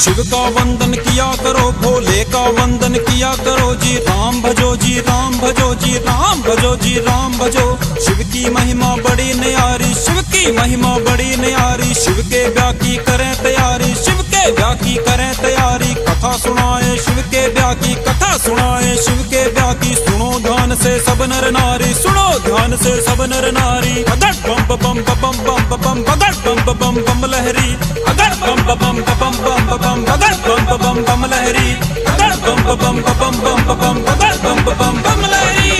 शिव का वंदन किया करो, भोले का वंदन किया करो जी। राम भजो जी, राम भजो जी, राम भजो जी, राम भजो। शिव की महिमा बड़ी न्यारी, शिव की महिमा बड़ी न्यारी। शिव के ब्याह की करें तैयारी, शिव के ब्याह की करें तैयारी। कथा सुनाए शिव के ब्याह की, कथा सुनाए शिव के ब्याह की। सुनो ध्यान से सब नर नारी, सुनो ध्यान से सब नर नारी। अगर बम बम बम बम बम अगर बम बम बम लहरी, अगर बम बम बम बम बम अगर बम बम बम लहरी, अगर बम बम बम बम बम अगर बम बम बम लहरी।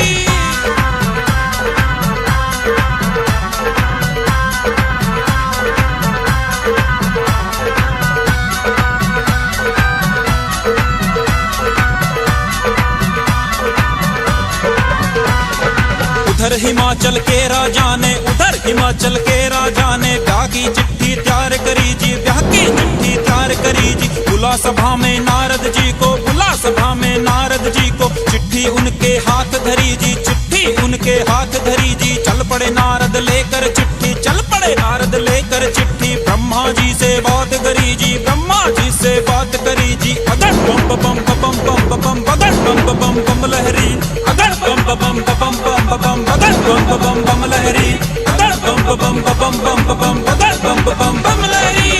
उधर हिमाचल के राजा ने, उधर हिमाचल के राजा ने ब्याह की चिट्ठी तैयार करी जी, ब्याह की चिट्ठी तैयार करी जी। बुला सभा में नारद जी को, बुला सभा में नारद जी को। चिट्ठी उनके हाथ धरी जी, चिट्ठी उनके हाथ धरी जी। चल पड़े नारद लेकर चिट्ठी, चल पड़े नारद लेकर चिट्ठी। ब्रह्मा जी से बात करी जी, ब्रह्मा जी से बात करी जी। अगर बम बम बम बम बम अगर बम बम बम लहरी, अगर बम बम बम बम बम अगर बम बम बम लहरी, अगर बम बम बम बम बम अगर बम बम बम लहरी।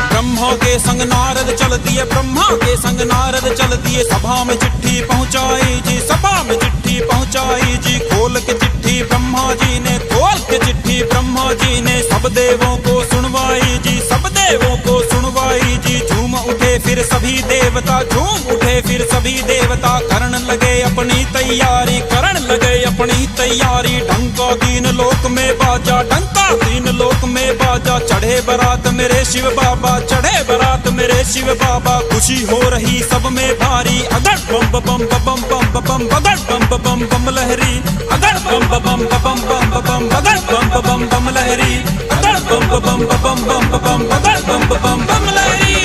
ब्रह्मा के संग नारद चल दिए, ब्रह्मा के संग नारद चल दिए। सभा में चिट्ठी पहुंचाई जी, सभा में चिट्ठी पहुंचाई जी। खोल के चिट्ठी ब्रह्मा जी ने, खोल के चिट्ठी ब्रह्मा जी ने। सब देवों को सुनवाई जी, सब देवों को सुनवाई जी। झूम उठे फिर सभी देवता, झूम उठे फिर सभी देवता। करण लगे अपनी तैयारी, करण लगे अपनी तैयारी। डंका तीन लोक में बाजा, डंका तीन लोक में बाजा। चढ़े बारात मेरे शिव बाबा, चढ़े बारात मेरे शिव बाबा। खुशी हो रही सब में भारी, अगर बम बम बम बम बम अगर बम बम बम लहरी, अगर बम बम बम बम बम अगर बम बम बम लहरी, अगर बम बम बम बम अगर बम बम बम लहरी।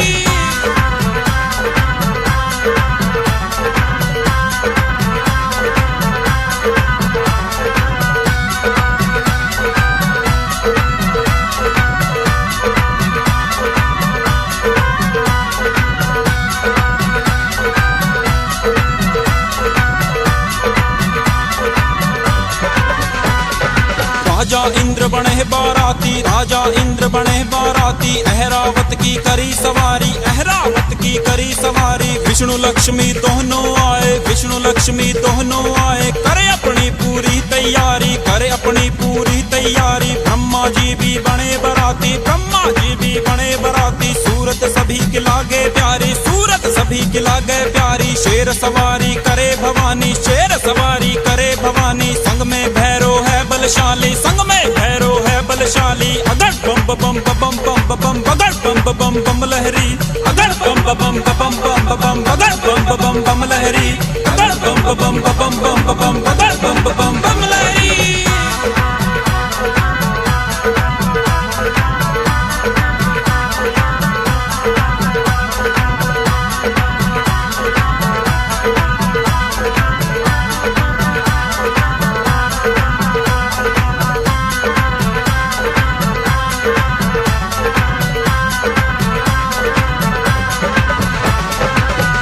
राजा इंद्र बने बाराती, राजा इंद्र बने बाराती। अहरावत की करी सवारी, अहरावत की करी सवारी। विष्णु लक्ष्मी दोनों आए, विष्णु लक्ष्मी दोनों आए। करे अपनी पूरी तैयारी, करे अपनी पूरी तैयारी। ब्रह्मा जी भी बने बाराती, ब्रह्मा जी भी बने बाराती। सूरत सभी के लागे प्यारी, सूरत सभी के लागे प्यारी। शेर सवारी करे भवानी, शेर सवारी करे भवानी। संग में भैरो है बलशाली, संग में भैरो है बलशाली। अगर बम बम बम बम बम अगर बम बम बम लहरी, अगर बम बम बम बम बम अगर बम बम बम लहरी, अगर बम बम बम बम अगर बम बम बम लहरी।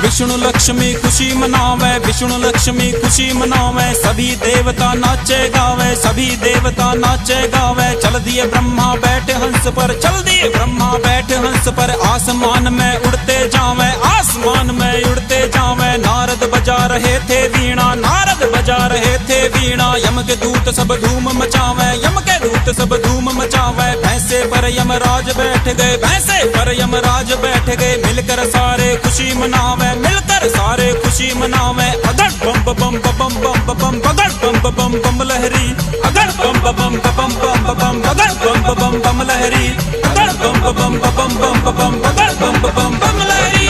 विष्णु लक्ष्मी खुशी मनावे, विष्णु लक्ष्मी खुशी मनावे। सभी देवता नाचे गावे, सभी देवता नाचे गावे। चल दिए ब्रह्मा बैठे हंस पर, चल दिए ब्रह्मा बैठे हंस पर। आसमान में उड़ते जावे, आसमान में उड़ते जावे। नारद बजा रहे थे वीणा, नारद बजा रहे थे वीणा। यम के दूत सब धूम मचावे, यम के दूत सब धूम मचावे। भैंसे पर यमराज बैठ गए, भैंसे पर यमराज बैठ गए। मिलकर सारे खुशी मनावे, मिलकर सारे खुशी मनावे। अगर बम बम बम बम बम अगर बम बम बम लहरी, अगर बम बम बम बम बम अगर बम बम बम लहरी, अगर बम बम बम बम अगर बम बम बम लहरी।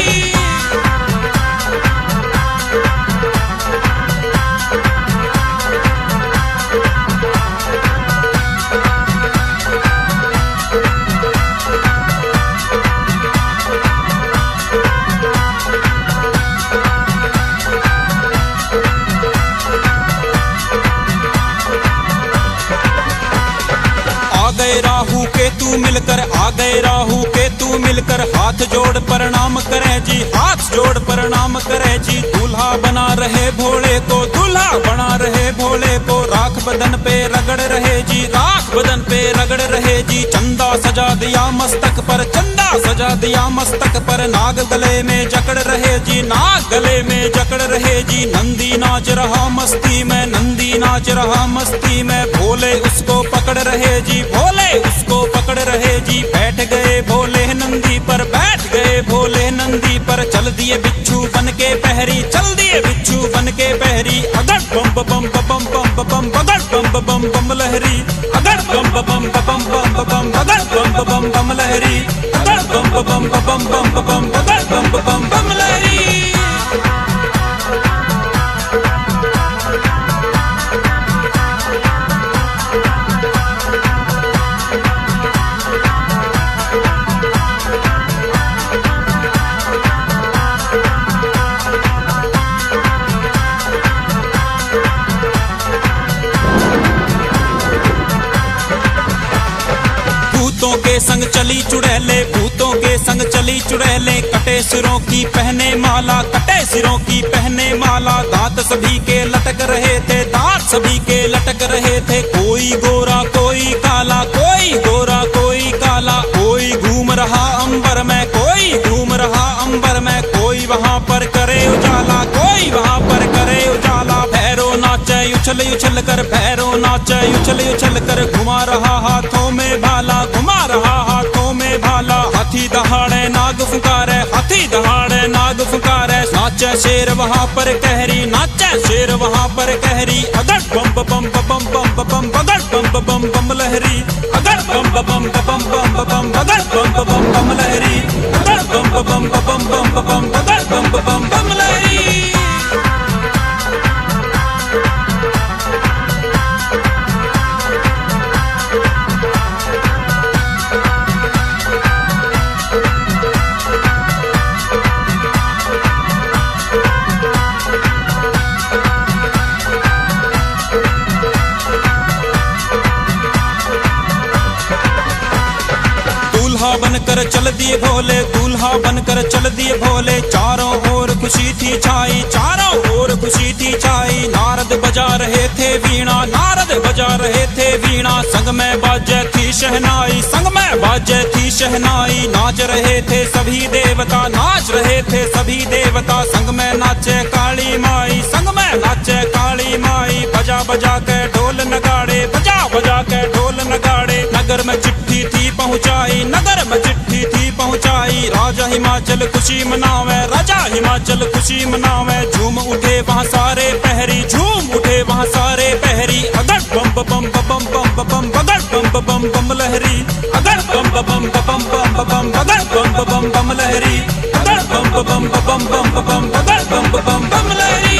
केतु मिलकर आ गए, राहु केतु मिलकर हाथ जोड़ प्रणाम करे जी, हाथ जोड़ प्रणाम करे जी। दूल्हा बना रहे भोले को, दूल्हा बना रहे भोले को, राख बदन पे रगड़ रहे जी, राख बदन पे रगड़ रहे जी। चंदा सजा दिया मस्तक पर, चंदा सजा दिया मस्तक पर, नाग गले में जकड़ रहे जी, नाग गले में जकड़ रहे जी। नंदी नाच रहा मस्ती में, नंदी नाच रहा मस्ती में, भोले उसको पकड़ रहे जी, भोले उसको पकड़ रहे जी। बैठ गए भोले नंदी पर, बैठ गए भोले नंदी पर, चल दिए बिच्छू बन के पहरी, चल दिए बिच्छू बन के पहरी। अगड़ बम बम बम बम बम बगड़ बम बम बम लहरी, अगड़ बम बम बम बम बम बगड़ बम बम बम लहरी, अगड़ बम बम बम बम बम बगड़ बम बम बम लहरी। भूतों के संग चली चुड़ैले, भूतों के संग चली चुड़ैले, कटे सिरों की पहने माला, कटे सिरों की पहने माला। दांत सभी के लटक रहे थे, दांत सभी के लटक रहे थे। कोई गोरा कोई काला, कोई गोरा कोई काला, कोई घूम रहा अंबर में, कोई घूम रहा अंबर में, कोई वहाँ पर करे उजाला, कोई वहाँ पर करे उजाला। भैरो नाचे उछल उछल कर, भैरो नाचे उछल उछल कर, घुमा रहा हाथों में भाला, घुमा रहा हाथों में भाला। हाथी दहाड़े नाग फुकारे, हाथी दहाड़े नाग फुकारे, नाचे शेर वहाँ पर कहरी, नाचे शेर वहाँ पर कहरी। अगड़ बम बम बम बम बम बगड़ बम बम बम लहरी, अगड़ बम बम बम बम बम बगड़ बम बम बम लहरी, अगड़ बम बम बम बम बम बगड़ बम बम बम लहरी। दूल्हा बनकर चल दिए भोले, दूल्हा बनकर चल दिए भोले। चारों ओर खुशी थी छाई, चारों ओर खुशी थी छाई। नारद बजा रहे थे वीणा, नारद बजा रहे थे वीणा। संग में बाजे थी शहनाई, संग में बाजे थी शहनाई। नाच रहे थे सभी देवता, नाच रहे थे सभी देवता। संग में नाचे काली माई, संग में नाचे काली माई। बजा बजा के ढोल नगाड़े, बजा बजा के ढोल नगाड़े। नगर में चिट्ठी थी पहुंचाई, नगर में चिट्ठी थी पहुंचाई। राजा हिमाचल खुशी मनावे, राजा हिमाचल खुशी मनावे। झूम उठे वहाँ सारे पहरी, झूम उठे वहाँ सारे पहरी। अगड़ बम बम बम बम बम बगड़ बम बम बम लहरी, अगड़ बम बम बम बम बम बगड़ बम बम बम लहरी, अगड़ बम बम बम बम बगड़ बम बम बम लहरी।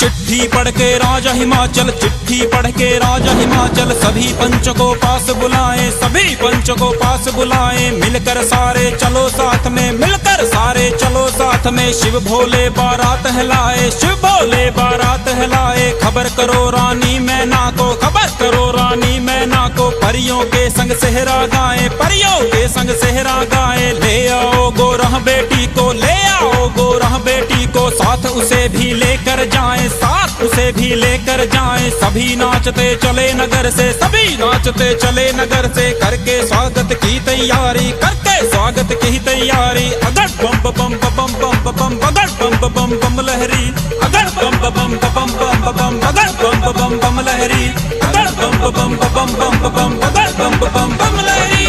चिट्ठी पढ़ के राजा हिमाचल, चिट्ठी पढ़ के राजा हिमाचल। सभी पंच को पास बुलाए, सभी पंच को पास बुलाए। मिलकर सारे चलो साथ में, मिलकर सारे चलो साथ में। शिव भोले बारात हिलाए, शिव भोले बारात हिलाए। खबर करो रानी मैना को, खबर करो रानी मैना को। परियों के संग सेहरा गाए, परियों के संग सेहरा गाए। ले आओ गोरह बेटी को, ले आओ गोरह बेटी को। साथ उसे भी लेकर जाए, साथ उसे भी लेकर जाए। सभी नाचते चले नगर से, सभी नाचते चले नगर से। करके स्वागत की तैयारी, करके स्वागत की तैयारी। अगड़ बम बम बम बम बम बगड़ बम बम बम लहरी, अगड़ बम बम बम बम बम बगड़ बम बम बम लहरी, अगड़ बम बम बम बम बगड़ बम बम बम लहरी।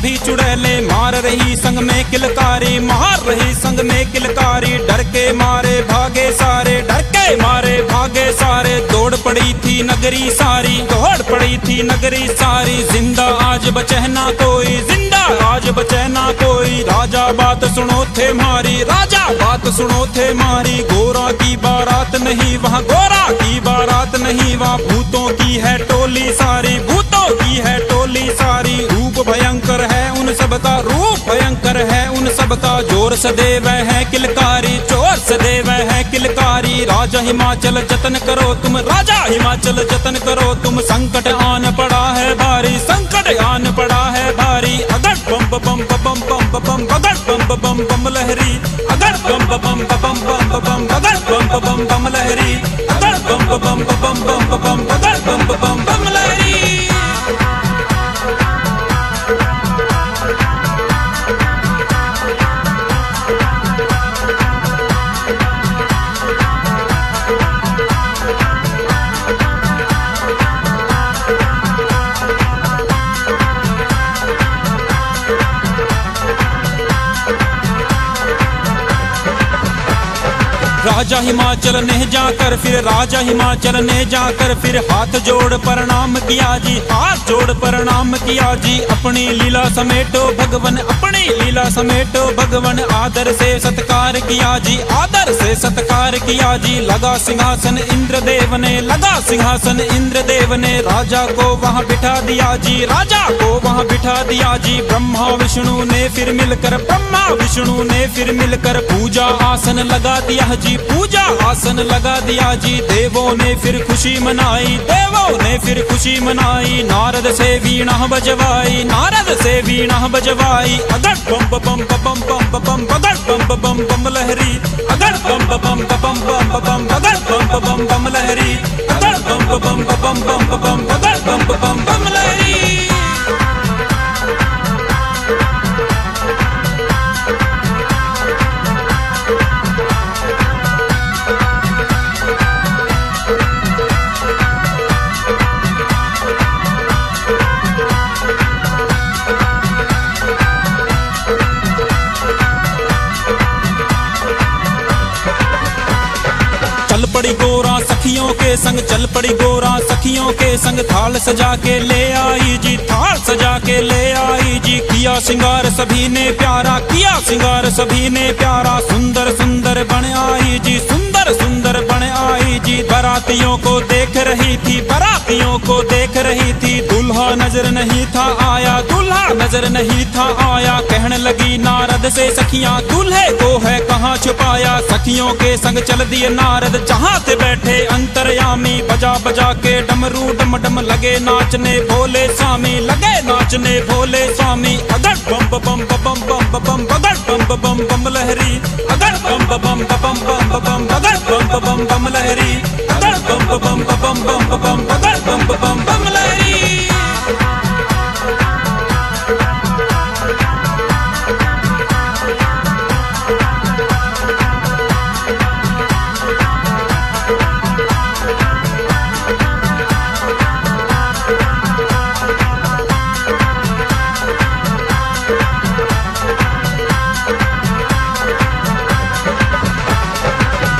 सभी चुड़ैले मार रही संग में किलकारी, मार रही संग में किलकारी। डर के मारे भागे सारे, डर के मारे भागे सारे। दौड़ पड़ी थी नगरी सारी, दौड़ पड़ी थी नगरी सारी। जिंदा आज बचे ना कोई, जिंदा आज बचे ना कोई। राजा बात सुनो थे मारी, राजा बात सुनो थे मारी। गोरा की बारात नहीं वहाँ, गोरा की बारात नहीं वहाँ। भूतों की है टोली सारी, भूतों की है टोली सारी। रूप भयंकर है उन सबका, रूप भयंकर है उन सबका। जोर से देव है किलकारी, जोर से देव है किलकारी। राजा हिमाचल जतन करो तुम, राजा हिमाचल जतन करो तुम। संकट आन पड़ा है भारी, संकट आन पड़ा है भारी। अगर बम बम बम बम बम, अगर बम बम बम लहरी, अगर बम बम बम बम बम, अगर बम बम बम लहरी, अगर बम बम बम बम बम, अगर बम बम बम लहरी। राजा हिमाचल ने जाकर फिर, राजा हिमाचल ने जाकर फिर हाथ जोड़ प्रणाम किया जी, हाथ जोड़ प्रणाम किया जी। अपनी लीला समेटो भगवन, अपनी लीला समेटो भगवन। आदर से सत्कार किया जी, आदर से सत्कार किया जी। लगा सिंहासन इंद्रदेव ने, लगा सिंहासन इंद्रदेव ने। राजा को वहाँ बिठा दिया जी, राजा को वहाँ बिठा दिया जी। ब्रह्मा विष्णु ने फिर मिलकर, ब्रह्मा विष्णु ने फिर मिलकर पूजा आसन लगा दिया जी, पूजा आसन लगा दिया जी। देवों ने फिर खुशी मनाई, देवों ने फिर खुशी मनाई। नारद से वीणा बजवाई, नारद से वीणा बजवाई। अगर बम बम बम बम बम, अगर बम बम बम लहरी, अगर बम बम बम बम बम, अगर बम बम बम लहरी, अगर बम बम बम बम बम, अगर बम बम बम लहरी। चल पड़ी गोरा सखियों के संग, चल पड़ी गोरा सखियों के संग। थाल सजा के ले आई जी, थाल सजा के ले आई जी। किया सिंगार सभी ने प्यारा, किया सिंगार सभी ने प्यारा। सुंदर सुंदर बन आई जी, सुंदर सुंदर बन आई जी। बारातियों को देख रही थी, बारातियों को देख रही थी। दूल्हा नजर नहीं था आया, दूल्हा नजर नहीं था आया। कहने लगी नारद से सखियां, दूल्हे को है कहाँ छुपाया। सखियों के संग चल दिए नारद जहाँ थे बैठे अंतर्यामी। बजा बजा के डमरू डम डम लगे नाचने भोले स्वामी, लगे नाचने भोले स्वामी। अगर बम बम बम बम बम, अगर बम बम बम लहरी, अगर बम बम बम बम बम, अगर बम बम बम लहरी, अगर बम बम बम बम, अगर बम बम बम लहरी।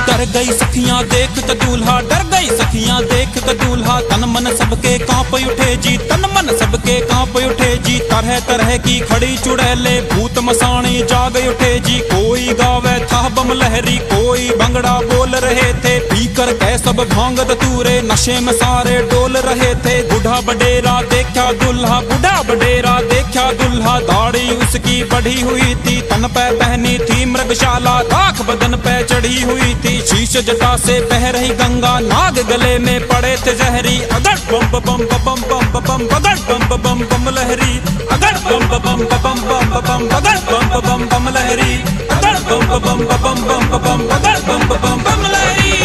डर गई सखियां देख कर दूल्हा, डर गई सखियां देख कर दूल्हा। तन मन सबके कांप उठे जी, तन मन सबके कांप उठे जी। तरह तरह की खड़ी चुड़ैले भूत मसाणी जाग उठे जी। कोई गावे था बम लहरी, कोई भंगड़ा बोल रहे थे। पीकर कै सब भांग धतूरे, नशे में सारे डोल रहे थे। बूढ़ा बडेरा देखा दुल्हा, बूढ़ा बडेरा देखा दुल्हा। दाढ़ी उसकी बढ़ी हुई थी, तन पे पहनी थी मृगशाला। राख बदन पे चढ़ी हुई थी, शीश जटा से बह रही गंगा। नाग गले में पड़े थे जहरी। अगर बम बम बम बम बम, अगर बम बम बम लहरी, अगर बम बम बम बम बम, अगर बम बम बम लहरी, अगर बम बम बम बम, अगर बम बम बम लहरी।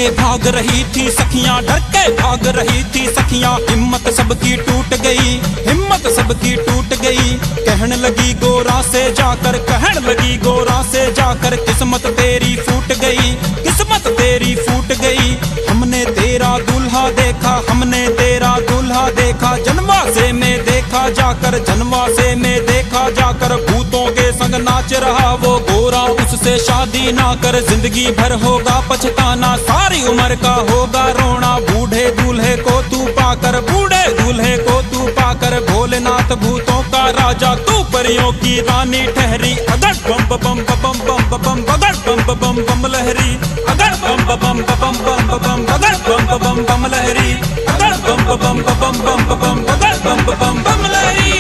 के भाग रही थी सखियां, डर के भाग रही थी सखियां। हिम्मत सबकी टूट गई, हिम्मत सबकी टूट गई। कहने लगी गोरा से जाकर, कहने लगी गोरा से जाकर, किस्मत तेरी फूट गई, किस्मत तेरी फूट गई। हमने तेरा दूल्हा देखा, हमने तेरा दूल्हा देखा, जन्मा से मैं देखा जाकर, जन्मा से मैं देखा जाकर। भूतों के संग नाच रहा वो गोरा, उससे शादी ना कर, जिंदगी भर होगा पछताना, सारी उम्र का होगा रोना। बूढ़े दूल्हे को तू पाकर, बूढ़े दूल्हे को तू पाकर, भोलेनाथ भूतों का राजा, तू परियों की रानी ठहरी। अगर बम बम बम बम बम, अगर बम बम बम लहरी, अगर बम बम बम बम बम, अगर बम बम बम लहरी, अगर बम बम बम बम बम, अगर बम बम बम लहरी।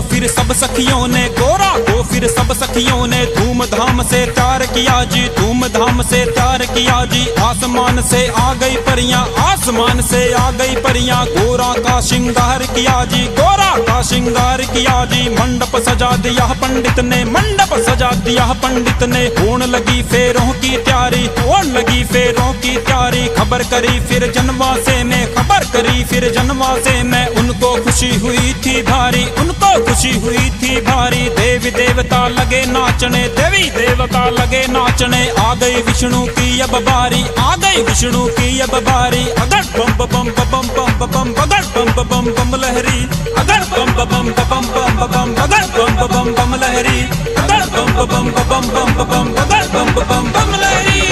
फिर सब सखियों ने, गोरा को फिर सब सखियों ने धूमधाम से प्यार किया जी, धूमधाम से प्यार किया जी। आसमान से आ गई परियां, आसमान से आ गई परियां, गोरा का श्रृंगार किया जी, गोरा का श्रृंगार किया जी। मंडप सजा दिया पंडित ने, मंडप सजा दिया पंडित ने। होने लगी फेरों की तैयारी, होने लगी फेरों की तैयारी। खबर करी फिर जनवासे में, खबर करी फिर जनवासे में। उनको खुशी हुई थी भारी, उनको खुशी हुई थी भारी। देवी देवता लगे नाचने, देवी देवता लगे नाचने। आ गई विष्णु की अब बारी, आ गई विष्णु की अब बारी। अगर बम बम बम बम बम, अगर बम बम बम लहरी, अगर बम बम बम बम बम, अगर बम बम बम लहरी, अगर बम बम बम बम बम, अगर बम बम बम लहरी।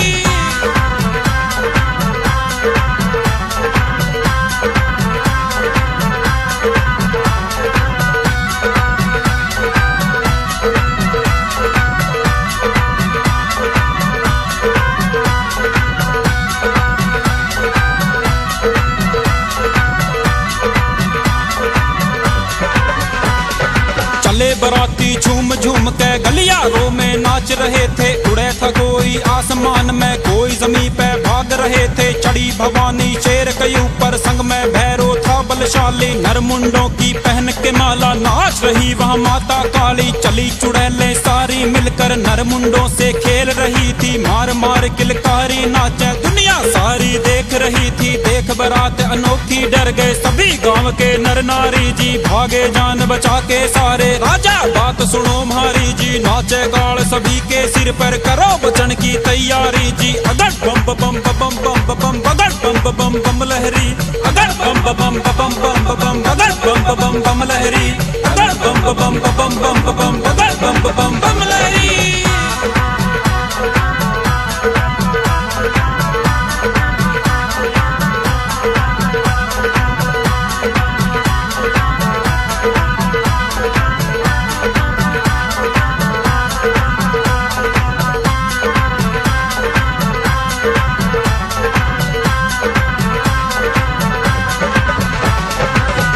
बराती झूम झूम के गलियारों में नाच रहे थे। उड़े था कोई आसमान में, कोई जमीन पे भाग रहे थे। चढ़ी भवानी शेर के ऊपर, संग में भैरो था बलशाली। नरमुंडों की पहन के माला, नाच रही वहाँ माता काली। चली चुड़ैलें सारी मिलकर, नरमुंडों से खेल रही थी। मार मार किलकारी नाचे, दुनिया सारी देख रही थी। देख बारात अनोखी डर गए सभी गांव के नर नारी जी। भागे जान बचा के सारे, राजा बात सुनो हमारी जी। नाचे गाड़ सभी के सिर पर, करो बचन की तैयारी जी। अगर बम बम बम बम बम, अगर बम बम बम लहरी, अगर बम बम बम बम बम, अगर बम बम बम लहरी, अगर बम बम बम बम बम, अगर बम बम बम लहरी।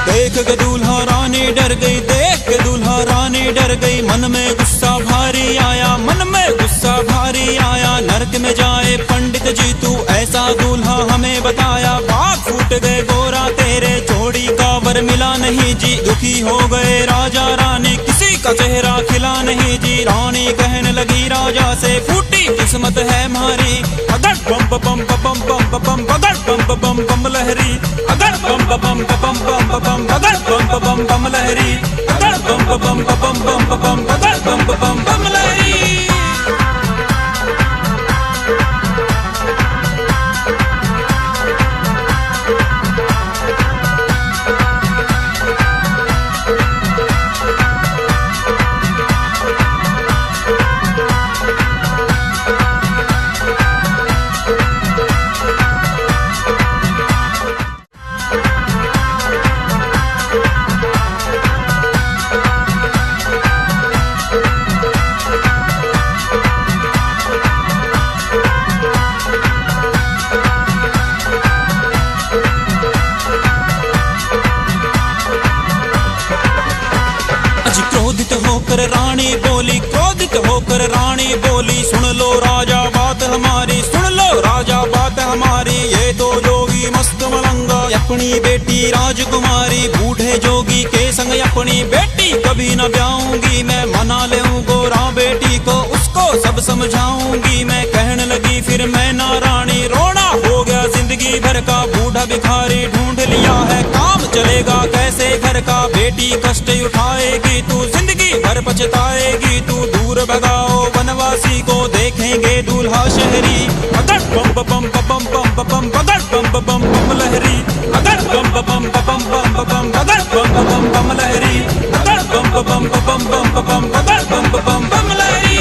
देख के दूल्हा रानी डर गई, देख के दूल्हा रानी डर गई। मन में गुस्सा भारी आया, मन में गुस्सा भारी आया। नरक में जाए पंडित जी तू, ऐसा दूल्हा हमें बताया। बात फूट गए गोरा तेरे, जोड़ी का वर मिला नहीं जी। दुखी हो गए राजा रानी, किसी का चेहरा खिला नहीं जी। रानी कहने लगी राजा से, फूटी किस्मत है हमारी। अगर बम बम बम बम बम, अगर बम बम बम लहरी, अगर बम बम बम बम बम, अगर बम बम बम लहरी, अगर बम बम बम बम बम, अगर बम बम बम लहरी। होकर रानी बोली, सुन लो राजा बात हमारी, सुन लो राजा बात हमारी। ये तो जोगी मस्त मलंगा अपनी बेटी राजकुमारी, बूढ़े जोगी के संग अपनी बेटी कभी न ब्याऊंगी। मैं मना लेऊं गोरा बेटी को, उसको सब समझाऊंगी। मैं कहने लगी फिर मैं ना रानी, रोना हो गया जिंदगी भर का। बूढ़ा भिखारी ढूंढ लिया है, काम चलेगा कैसे घर का। बेटी कष्ट उठाएगी तू, जिंदगी भर पछताएगी तू। दूर भगाओ वनवासी को, देखेंगे दूल्हा शहरी। अगर बम बम बम बम बम बगर बम बम बम लहरी, अगर बम बम बम बम बम बगर बम बम बम लहरी, अगर बम बम बम बम बम बगर बम बम बम लहरी।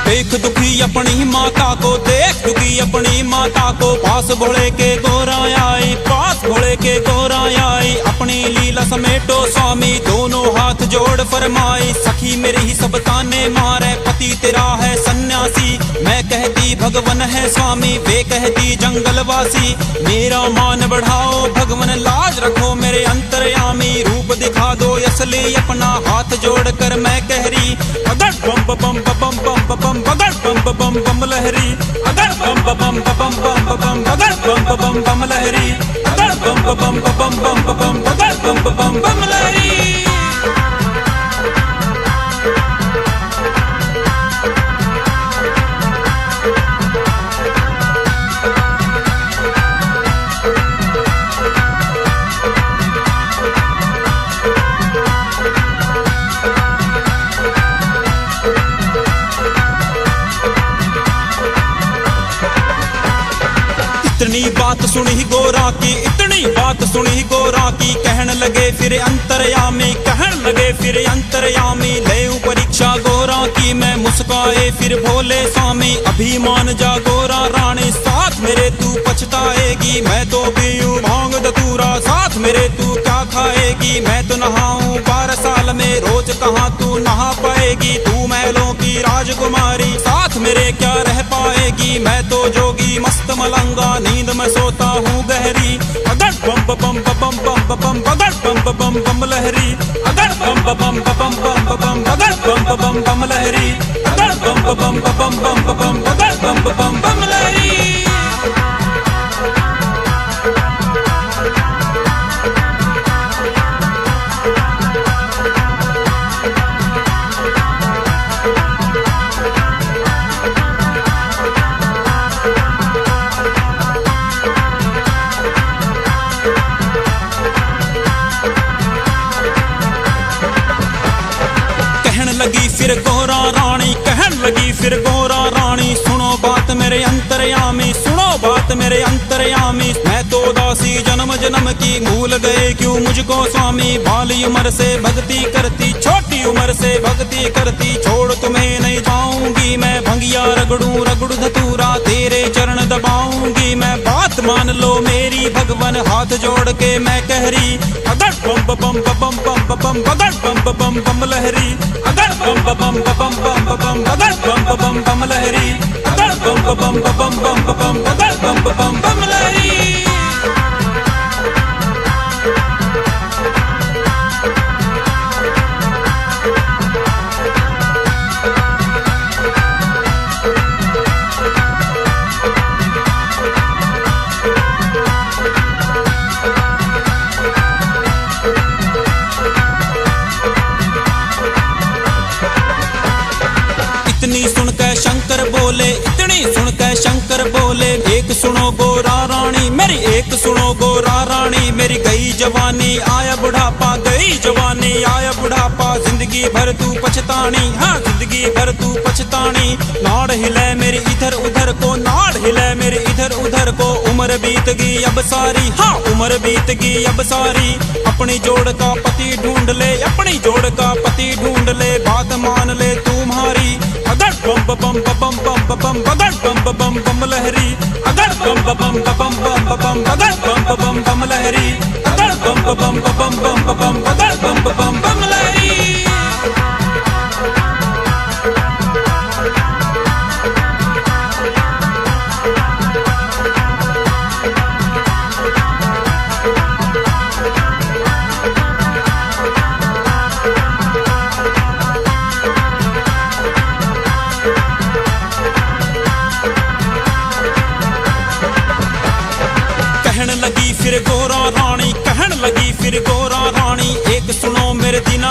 देख दुखी अपनी माता को, देख दुखी अपनी माता को। पास भोले के गोरा आई, पास भोले के गोरा आई। अपनी लीला समेटो स्वामी, दोनों हाथ जोड़ फरमाई। सखी मेरी ही सब ताने मारे, पति तेरा है सन्यासी। मैं कहती भगवन है स्वामी, वे कहती जंगलवासी। मेरा मान बढ़ाओ भगवन, लाज रखो मेरे अंतर्यामी। रूप दिखा दो असली अपना, हाथ जोड़ कर मैं कह रही। अगर बम बम बम बम बम बगर बम बम बम लहरी, अगर बम बम बम बम बम बगर बम बम बम लहरी, अगर बम बम बम बम बम बगर बम बम बम लहरी। इतनी बात सुनी गोरा की, इतनी बात सुनी गोरा की। कहन लगे फिर अंतर्यामी, कहन लगे फिर अंतर्यामी। ले परीक्षा गोरा की, मैं मुस्काए फिर भोले स्वामी। अभी मान जा गोरा रानी, साथ मेरे तू पछताएगी। मैं तो पीऊं भांग धतूरा, साथ मेरे तू क्या खाएगी। मैं तो नहाऊं 12 साल में, रोज कहाँ तू नहा पाएगी। तू महलों की राजकुमारी, साथ मेरे क्या रह पाएगी। मैं तो जोगी मस्त मलंगा, नींद में सोता हूँ गहरी। अगर बम बम बम बम बम बगर बम बम बम लहरी, अगर बम बम बम बम बम बगर बम बम बम लहरी, अगर बम बम बम बम बम बगर बम बम बम लहरी। लगी फिर गोरा रानी, कहन लगी फिर गोरा रानी। सुनो बात मेरे अंतर्यामी, सुनो बात मेरे अंतर्यामी। मैं तो दासी जन्म जन्म की, भूल गए क्यों मुझको स्वामी। बाली उम्र से भक्ति करती, छोटी उम्र से भक्ति करती। छोड़ तुम्हें नहीं जाऊंगी मैं, भंगिया रगड़ू रगड़ू धतूरा, तेरे चरण दबाऊंगी मैं। बात मान लो मेरी भगवन, हाथ जोड़ के मैं कह रही। अगर बम बम बम बम बम बगर बम बम बम लहरी, अगर बम बम बम बम बम बगर बम बम बम लहरी, अगर बम बम बम बम बम बगर बम बम बम लहरी। इतनी सुनकर शंकर बोले, इतनी सुनकर शंकर बोले। एक सुनो गोरा रानी मेरी, एक सुनो गोरा रानी मेरी। गई जवानी आया बुढ़ापा, गई जवानी आया बुढ़ापा। जिंदगी भर तू पछतानी, हाँ जिंदगी भर तू पछतानी। नाड़ हिले मेरी इधर उधर को, नाड़ हिले मेरी इधर उधर को। उम्र बीत गई अब सारी, हाँ उम्र बीत गई अब सारी। अपनी जोड़ का पति ढूंढ ले, अपनी जोड़ का पति ढूंढ ले। बात मान ले तुम्हारी। अगर बम बम बम बम बम बगर बम बम बम लहरी, अगर बम बम बम बम बम बगर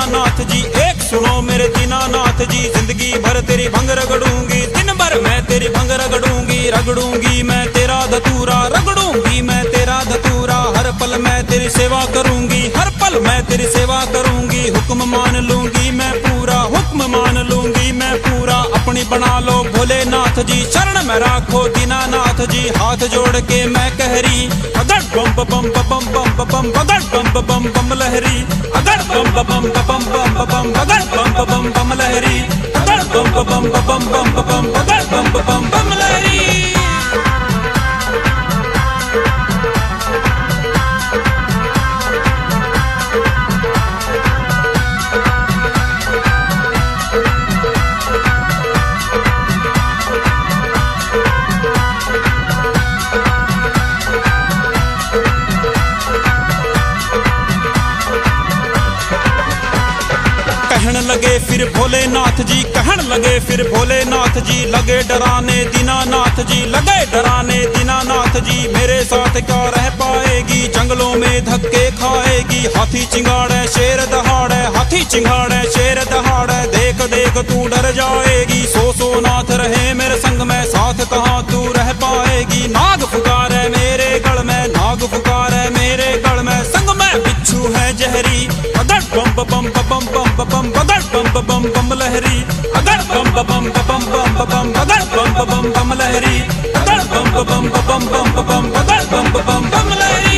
दीनानाथ जी, एक सुनो मेरे दीनानाथ जी। जिंदगी भर तेरी भंग रगड़ूंगी, दिन भर मैं तेरी भंग रगड़ूंगी। रगड़ूंगी मैं तेरा धतूरा, रगड़ूंगी मैं तेरा धतूरा। हर पल मैं तेरी सेवा करूंगी, हर पल मैं तेरी सेवा करूंगी। हुक्म मान लूंगी मैं पूरा, हुक्म मान लूंगी मैं पूरा। अपनी बना लो भोलेनाथ जी, शरण में राखो दीनानाथ जी। हाथ जोड़ के मैं कहरी, अगर बम बम बम बम बम, अगर बम बम बम लहरी, अगर बम बम बम बम बम, अगर बम बम बम लहरी, अगर बम बम बम बम, अगर बम बम बम लहरी। कहन लगे फिर भोलेनाथ जी, कहन लगे फिर भोलेनाथ जी। लगे डराने दीनानाथ जी, लगे डराने दीनानाथ जी। मेरे साथ क्या रह पाएगी, जंगलों में धक्के खाएगी। हाथी चिंगाड़े शेर दहाड़े, हाथी चिंगाड़े शेर दहाड़े। देख देख तू डर जाएगी, सो नाथ रहे मेरे संग में, साथ कहाँ तू रह पाएगी। नाग पुकारे मेरे गढ़ में, नाग पुकारे मेरे गढ़ में। संग में बिच्छू है जहरी, अगर बम बम बम बम बम, अगर बम बम बम लहरी, अगर बम बम बम बम बम, अगर बम बम बम लहरी, अगर बम बम बम बम, अगर बम बम बम लहरी।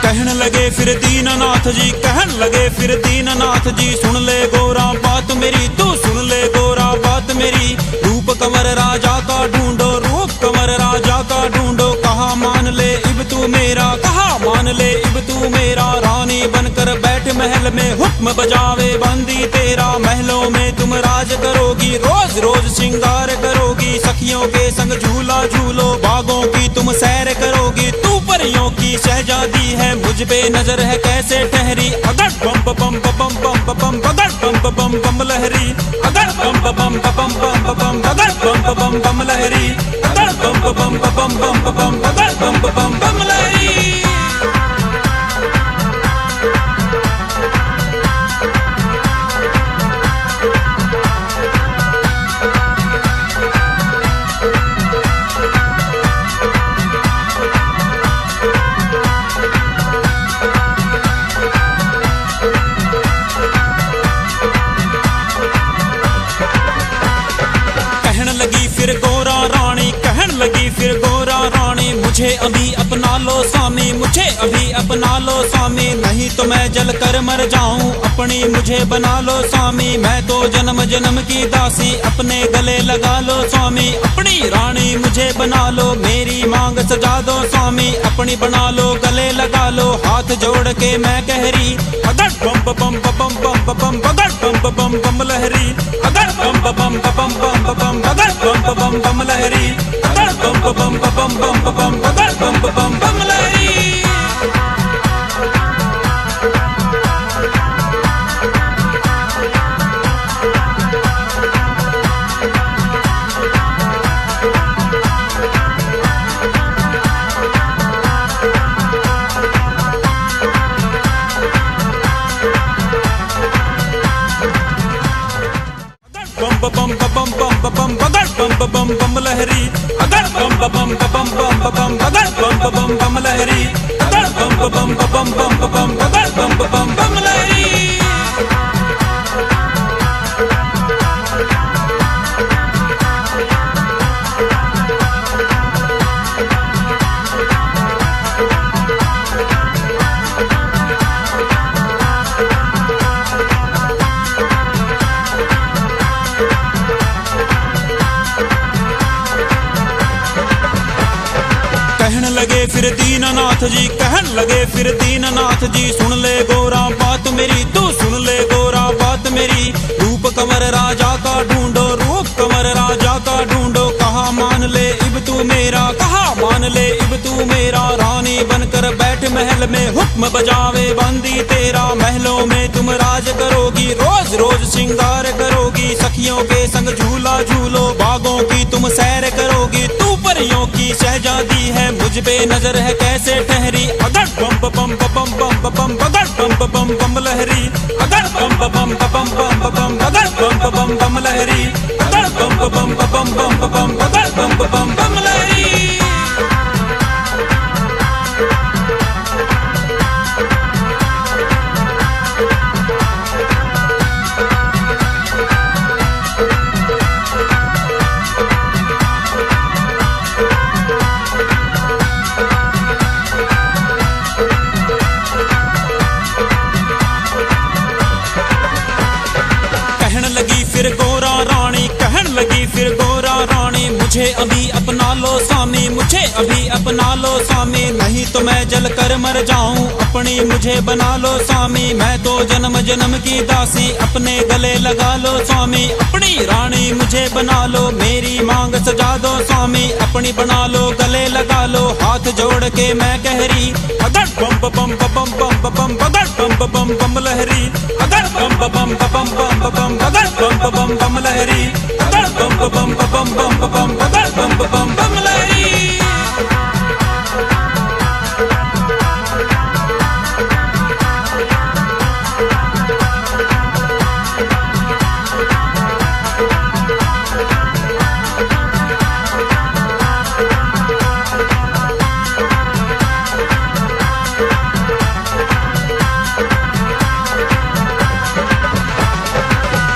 कहन लगे फिर दीनानाथ जी, कहन लगे फिर दीनानाथ जी। सुन ले गोरा बात मेरी, तू सुन ले गोरा बात मेरी। रूप कंवर राजा का ढूंढो, रूप कंवर राजा का ढूंढो। कहा मान ले इब तू मेरा, कहा मान ले इब तू मेरा। रानी बनकर बैठ महल में, हुक्म बजावे बंदी तेरा। महलों में तुम राज करोगी, रोज रोज श्रृंगार करोगी। सखियों के संग झूला झूलो, बागों की तुम सैर करोगी। तू परियों की शहजादी है, मुझ पे नजर है कैसे ठहरी। अगर बम बम बम बम बम, अगर बम बम बम लहरी, अगर बम बम बम बम बम, अगर बम बम बम लहरी, अगर बम बम बम बम, अगर बम बम बम लहरी। फिर गोरा रानी, कहन लगी फिर गोरा रानी। मुझे अभी अपना लो स्वामी, मुझे अभी अपना लो स्वामी। नहीं तो मैं जल कर मर जाऊं, अपनी मुझे बना लो स्वामी। मैं तो जन्म जन्म की दासी, अपने गले लगा लो स्वामी। अपनी रानी मुझे बना लो, मेरी मांग सजा दो स्वामी। अपनी बना लो गले लगा लो, हाथ जोड़ के मैं कहरी। अगर बम बम बम बम बम, अगर बम बम बम लहरी, अगर बम बम बम बम बम, अगर बम बम बम लहरी, अगर बम बम बम बम, अगर बम बम बम लहरी। बम बम बम बम, अगर बम बम बम लहरी, अगर बम बम बम बम, अगर बम बम बम लहरी, अगर बम बम बम, अगर बम बम बम लहरी। लगे फिर दीनानाथ जी, कहन लगे फिर दीनानाथ जी। सुन ले गोरा बात मेरी, तू सुन ले गोरा बात मेरी। रूप कंवर राजा का ढूंढो, रूप कंवर राजा का ढूंढो। कहा मान ले इब महल में हुक्म बजावे बंदी तेरा, महलों में तुम राज करोगी, रोज रोज श्रृंगार करोगी, सखियों के संग झूला झूलो, बागों की तुम सैर करोगी, तू परियों की शहजादी है, मुझ पे नजर है कैसे ठहरी, अगर बम बम बम बम बम अगर बम बम बम लहरी, अगर बम बम बम बम बम अगर बम बम बम लहरी, अगर बम बम बम बम बम अगर बम बम बम लहरी। फिर गोरा रानी कहन लगी, फिर गोरा रानी मुझे अभी अपना लो स्वामी, मुझे अभी अपना लो स्वामी, नहीं तो मैं जल कर मर जाऊं, अपनी मुझे बना लो स्वामी, मैं तो जन्म जन्म की दासी, अपने गले लगा लो स्वामी, अपनी रानी मुझे बना लो, मेरी मांग सजा दो स्वामी, अपनी बना लो गले लगा लो, हाथ जोड़ के मैं कह रही, अगर बम बम बम बम बम अगर बम बम बम लहरी, अगर बम बम बम बम बम अगर बम बम बम लहरी, अगर बम बम बम बम बम अगर बम बम बम लहरी।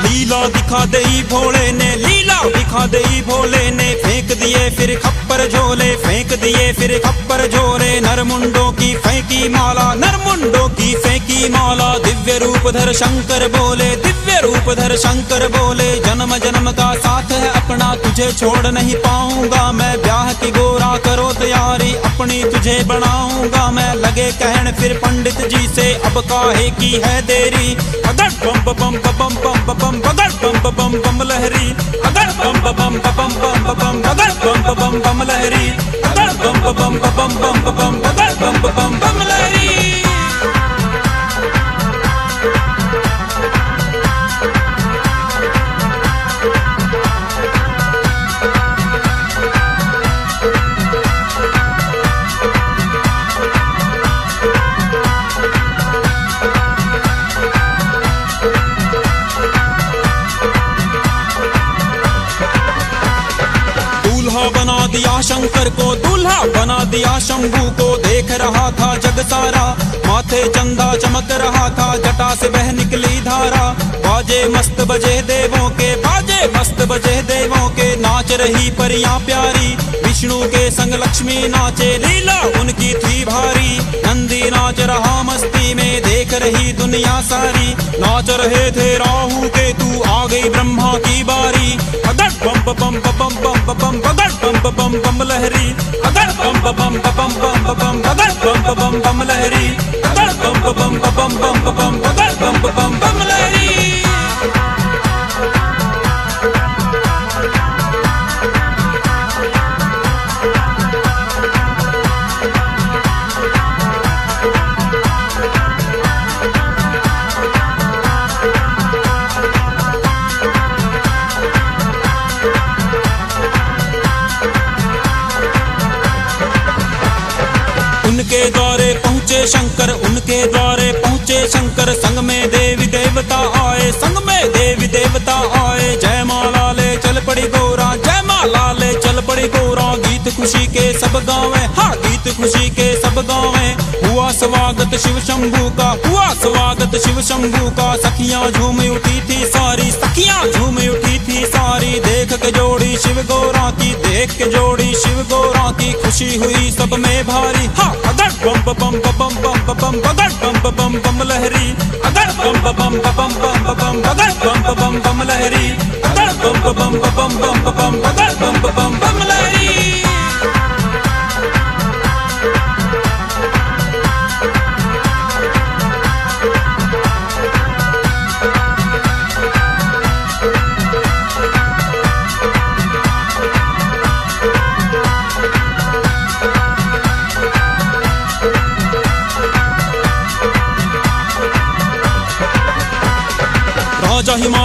लीला दिखा दई भोले ने, लीला दिखा दई भोले ने, फेंक दिए फिर खप्पर झोले, फेंक दिए फिर खप्पर झोले, नरमुंडों की फेंकी माला, नरमुंडों की फेंकी माला, दिव्य रूप धर शंकर बोले, दिव्य रूप धर शंकर बोले, जन्म जन्म का साथ है अपना, तुझे छोड़ नहीं पाऊंगा मैं, ब्याह की गोरा करो तैयारी, अपनी तुझे बनाऊंगा मैं, लगे कहन फिर पंडित जी से अब काहे की है देरी, अगर बम बम बम बम बम अगर बम बम बम लहरी, अगर बम बम बम बम बम अगर बम बम बम लहरी, अगर बम बम बम बम बम अगर बम बम बम लहरी। बना दिया शंकर को, दूल्हा बना दिया शंभू को, देख रहा था जग सारा, माथे चंदा चमक रहा था, जटा से बह निकली धारा, बाजे मस्त बजे देवों के, बाजे मस्त बजे देवों के, नाच रही परियां प्यारी, विष्णु के संग लक्ष्मी नाचे, लीला उनकी थी भारी, नंदी नाच रहा मस्ती में, देख रही दुनिया सारी, नाच रहे थे राहु के तू, आ गई ब्रह्मा की बारी, अगर बम बम बम बम बम अगर बम बम बम लहरी, अगर बम बम बम बम बम अगर बम बम बम लहरी, अगर बम बम बम बम बम अगर बम बम बम लहरी। उनके द्वारे पहुँचे शंकर, उनके द्वारे पहुँचे शंकर, संग में देवी देवता आए, संग में देवी देवता आए, जय माला ले चल पड़ी गोरा, जय माला ले चल पड़ी गोरा, गीत खुशी के सब गावे, हाँ गीत खुशी के सब गावे, हुआ स्वागत शिव शंभू का, हुआ स्वागत शिव शंभू का, सखियां झूम उठी थी सारी, सखियां झूम उठी थी सारी, देख के जोड़ी शिव गौरा की, देख के जोड़ी शिव गौरा की, खुशी हुई सब में भारी, हाँ अगर बम बम बम बम बम अगर बम बम बम लहरी, अगर बम बम बम बम बम अगर बम बम बम लहरी, अगर बम बम बम बम अगर बम बम बम लहरी।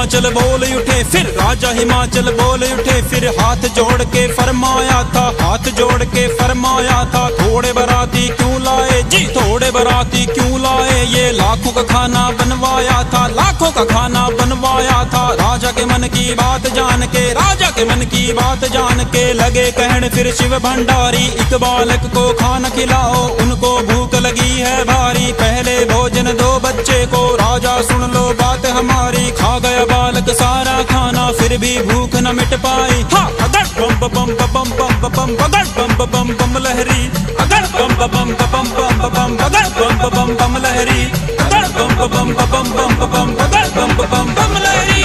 हिमाचल बोल उठे, फिर राजा हिमाचल बोल उठे, फिर हाथ जोड़ के फरमाया था, हाथ जोड़ के फरमाया था, थोड़े बाराती क्यों लाए जी, थोड़े बाराती क्यों लाए, ये लाखों का खाना बनवाया था, लाखों का खाना बनवाया था। राजा के मन की बात जान के, राजा के मन की बात जान के लगे कहन फिर शिव भंडारी, एक बालक को खाना खिलाओ, उनको भूख लगी है भारी, पहले भोजन दो बच्चे को, राजा सुन लो बात हमारी। खा गया बालक सारा खाना, फिर भी भूख न मिट पाई। हाँ अगर बम बम बम बम बम अगर बम बम बम लहरी, अगर बम बम बम बम बम अगर बम बम बम लहरी, अगर बम बम बम बम बम अगर बम बम बम लहरी।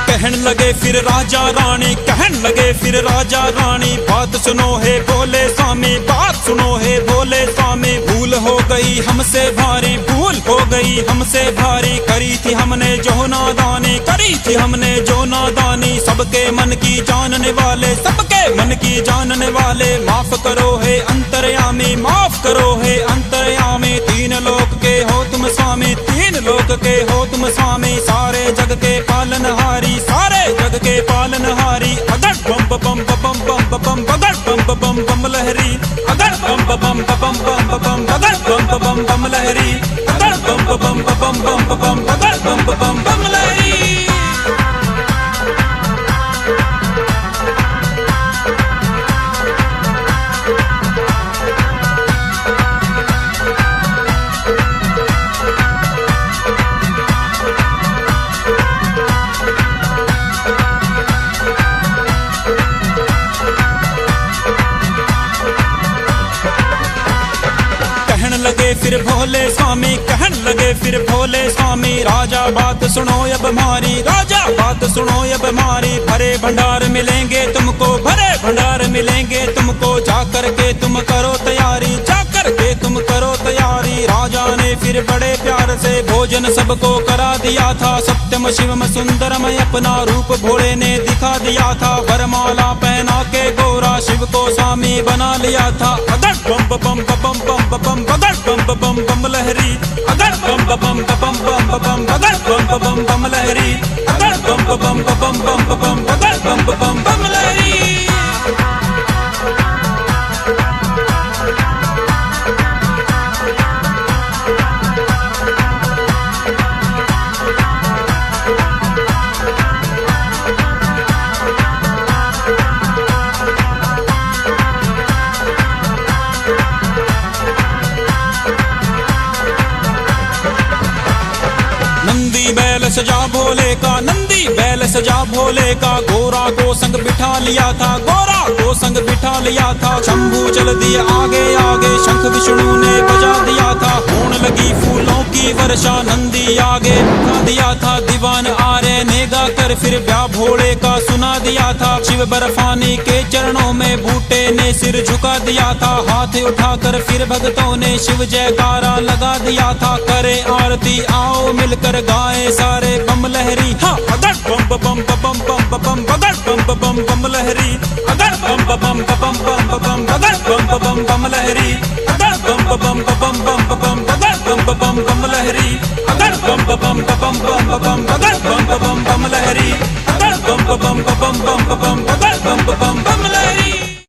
कहन लगे फिर राजा रानी, कहन लगे फिर राजा रानी, बात सुनो है भोले स्वामी, बात सुनो है भोले स्वामी। भूल हो गई हमसे भारी, भूल हो गई हमसे भारी, करी थी हमने जो नादानी, करी थी हमने जो नादानी। सबके मन की जानने वाले, सबके मन की जानने वाले, माफ करो है अंतर्यामी, माफ करो है अंतर्यामी। तीन लोक के हो तुम स्वामी, तीन लोक के हो तुम स्वामी, सारे जग के पालनहारी, सारे जग के पालनहारी। अगर बम बम बम बम बम अगर बम बम बम लहरी, अगर बम बम बम बम बम अगर बम बम बम लहरी, अगर बम बम बम बम बम अगर बम बम बम लहरी। लगे फिर भोले स्वामी, कहन लगे फिर भोले स्वामी, राजा बात सुनो अब हमारी, राजा बात सुनो अब हमारी। भरे भंडार मिलेंगे तुमको, भरे भंडार मिलेंगे तुमको, जाकर के तुम करो तैयारी, जाकर के तुम करो तैयारी। राजा ने फिर बड़े प्यार से भोजन सबको करा दिया था, सत्यम शिवम सुंदरम अपना रूप भोले ने दिखा दिया था। वरमाला पहना के गोरा शिव को स्वामी बना लिया था। अगर बम बम बम बम बम अगर बम बम बम लहरी, अगर बम बम बम बम बम अगर बम बम बम लहरी, अगर बम बम बम बम बम अगर बम बम बम लहरी। नंदी बैल सजा भोले का, नंदी बैल सजा भोले का, गोरा को संग बिठा लिया था, गोरा को संग बिठा लिया था। शंभू चल दिए आगे आगे, शंख विष्णु ने बजा दिया था, होने लगी फूलों की वर्षा, नंदी आगे बिठा दिया था। दीवान आर्य ने गा कर फिर ब्याह भोले का सुना दिया था, शिव बर्फानी के चरणों में बूटे ने सिर झुका दिया था। हाथ उठाकर फिर भक्तों ने शिव जयकारा लगा दिया था, करे आरती आओ मिलकर गाए सारे बम लहरी। हाँ अगर बम बम बम बम बम अगर बम बम बम लहरी, अगर बम बम बम बम बम अगर बम बम बम लहरी, अगर बम बम बम बम बम अगर बम बम बम लहरी, अगर बम बम बम बम बम अगर बम बम बम लहरी, अगर बम बम बम बम बम अगर बम बम